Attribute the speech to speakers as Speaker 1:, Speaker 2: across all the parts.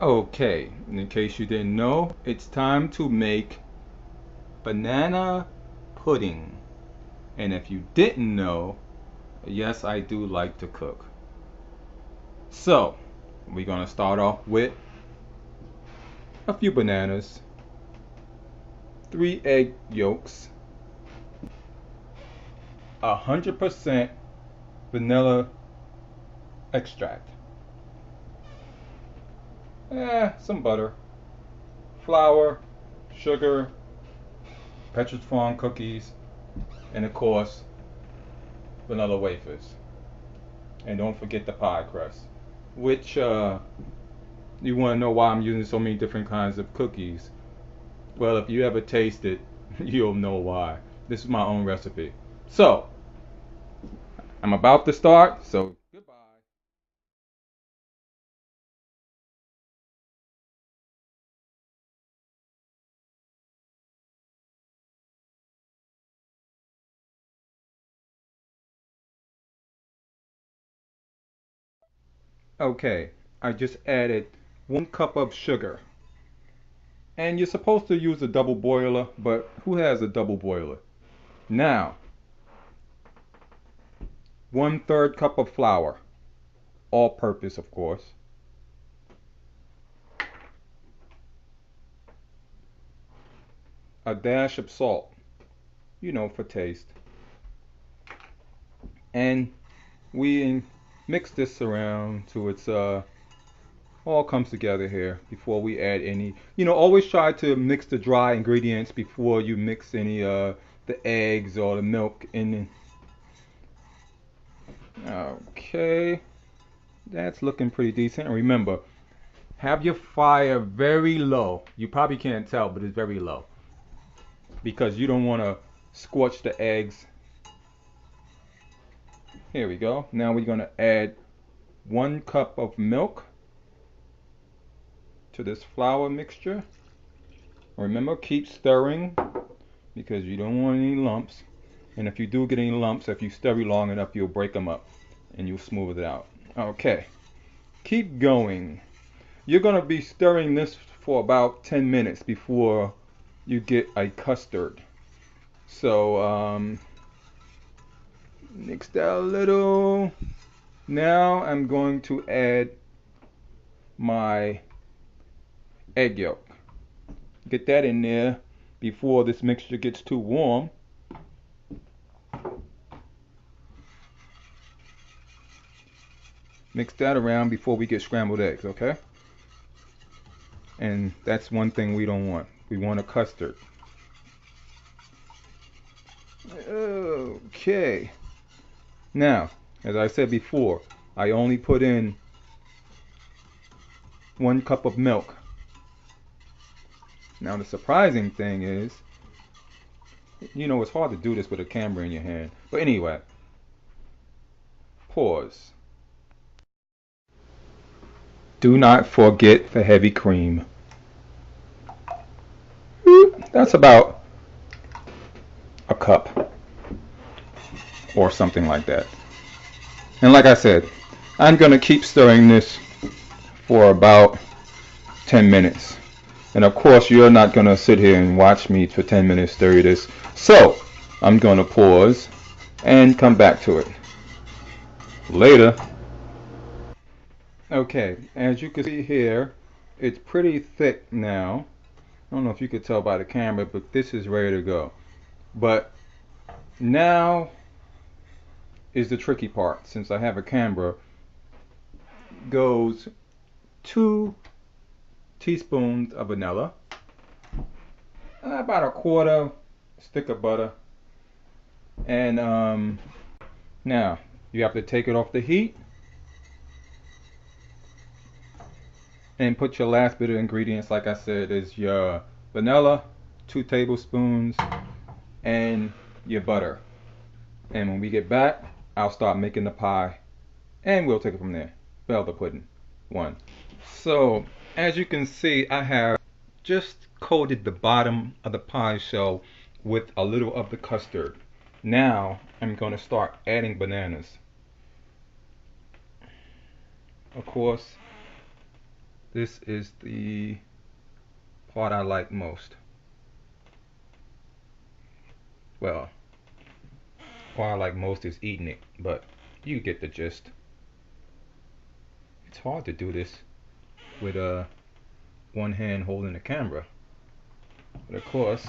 Speaker 1: Okay, in case you didn't know, it's time to make banana pudding. And if you didn't know, yes, I do like to cook. So, we're gonna start off with a few bananas, 3 egg yolks, 100% vanilla extract, some butter, flour, sugar, Petrus Farm cookies, and of course, vanilla wafers. And don't forget the pie crust, which you want to know why I'm using so many different kinds of cookies. Well, if you ever taste it, you'll know why. This is my own recipe. So, I'm about to start, so goodbye. Okay, I just added 1 cup of sugar. And you're supposed to use a double boiler, but who has a double boiler? Now, 1/3 cup of flour, all purpose, of course. A dash of salt, for taste. And we mix this around to it's all comes together here before we add any. Always try to mix the dry ingredients before you mix any the eggs or the milk in. Okay, that's looking pretty decent. And remember, have your fire very low. You probably can't tell, but it's very low because you don't want to scorch the eggs. Here we go. Now we're going to add 1 cup of milk to this flour mixture. Remember, keep stirring because you don't want any lumps. And if you do get any lumps, if you stir it long enough, you'll break them up and you'll smooth it out. Okay, keep going. You're going to be stirring this for about 10 minutes before you get a custard. So, mix that a little. Now I'm going to add my egg yolk. Get that in there before this mixture gets too warm. Mix that around before we get scrambled eggs, okay? And that's one thing we don't want. We want a custard. Okay. Now, as I said before, I only put in 1 cup of milk. Now the surprising thing is, it's hard to do this with a camera in your hand. But anyway, pause. Do not forget the heavy cream. That's about a cup or something like that. And like I said, I'm going to keep stirring this for about 10 minutes. And of course, you're not going to sit here and watch me for 10 minutes stir this. So, I'm going to pause and come back to it later. Okay, as you can see here, it's pretty thick now. I don't know if you could tell by the camera, but this is ready to go. But now is the tricky part. Since I have a camera, goes 2 teaspoons of vanilla, about a 1/4 stick of butter, and now you have to take it off the heat and put your last bit of ingredients. Like I said, is your vanilla, 2 tablespoons, and your butter. And when we get back, I'll start making the pie and we'll take it from there. Well, the pudding 1. So as you can see, I have just coated the bottom of the pie shell with a little of the custard. Now I'm going to start adding bananas. Of course, This is the part I like most. Well, part I like most is eating it, but you get the gist. It's hard to do this with one hand holding the camera, but of course,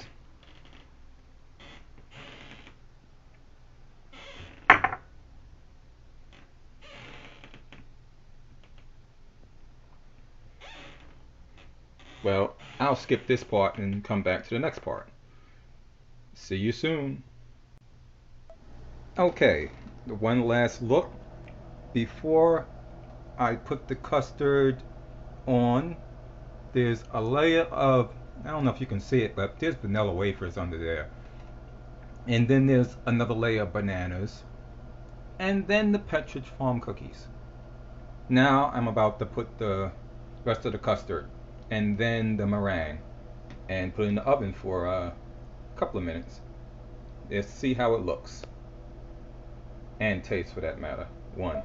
Speaker 1: well, I'll skip this part and come back to the next part. See you soon. Okay, the one last look before I put the custard on. There's a layer of, I don't know if you can see it, but there's vanilla wafers under there. And then there's another layer of bananas. And then the Pepperidge Farm cookies. Now I'm about to put the rest of the custard and then the meringue and put it in the oven for a couple of minutes. Let's see how it looks. And tastes for that matter. One.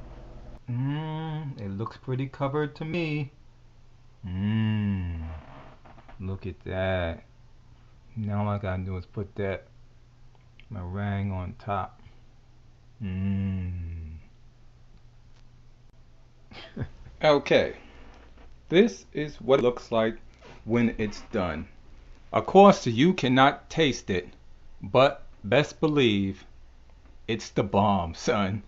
Speaker 1: It looks pretty covered to me. Look at that. Now all I gotta do is put that meringue on top. Okay, this is what it looks like when it's done. Of course, you cannot taste it, but best believe it's the bomb, son.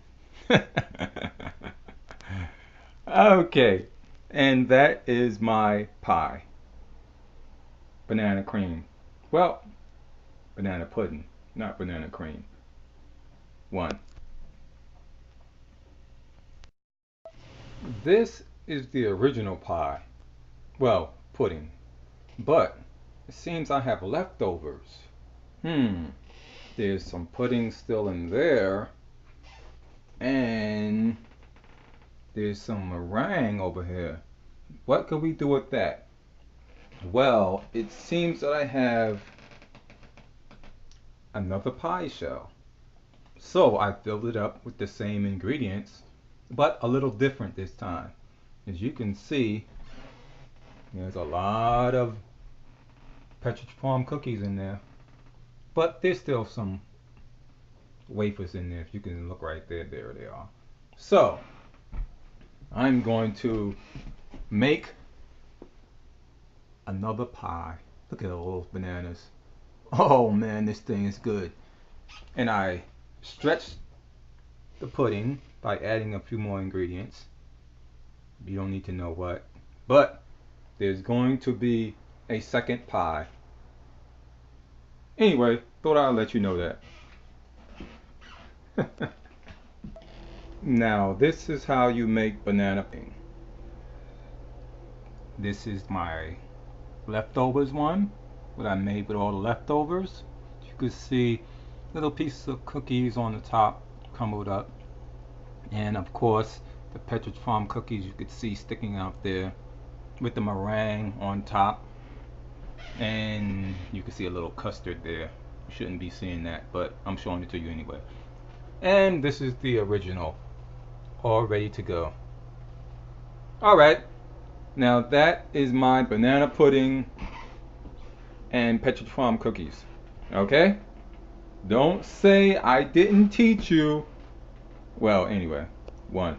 Speaker 1: Okay, and that is my pie. Banana cream. Well, banana pudding, not banana cream. One. This is the original pie. Well, pudding. But it seems I have leftovers. There's some pudding still in there. And there's some meringue over here. What could we do with that? Well, it seems that I have another pie shell. So I filled it up with the same ingredients, but a little different this time. As you can see, there's a lot of Pepperidge Farm cookies in there, but there's still some wafers in there. If you can look right there, there they are. So I'm going to make another pie. Look at all those bananas. Oh man, this thing is good. And I stretched the pudding by adding a few more ingredients. You don't need to know what, but there's going to be a second pie. Anyway, thought I'd let you know that. Now, this is how you make banana pudding. This is my leftovers one, what I made with all the leftovers. You can see little pieces of cookies on the top crumbled up, and of course the Pepperidge Farm cookies you could see sticking out there with the meringue on top, and you can see a little custard there. You shouldn't be seeing that, but I'm showing it to you anyway. And this is the original, all ready to go. Alright, now that is my banana pudding and Pepperidge Farm cookies. Okay? Don't say I didn't teach you. Well, anyway, one.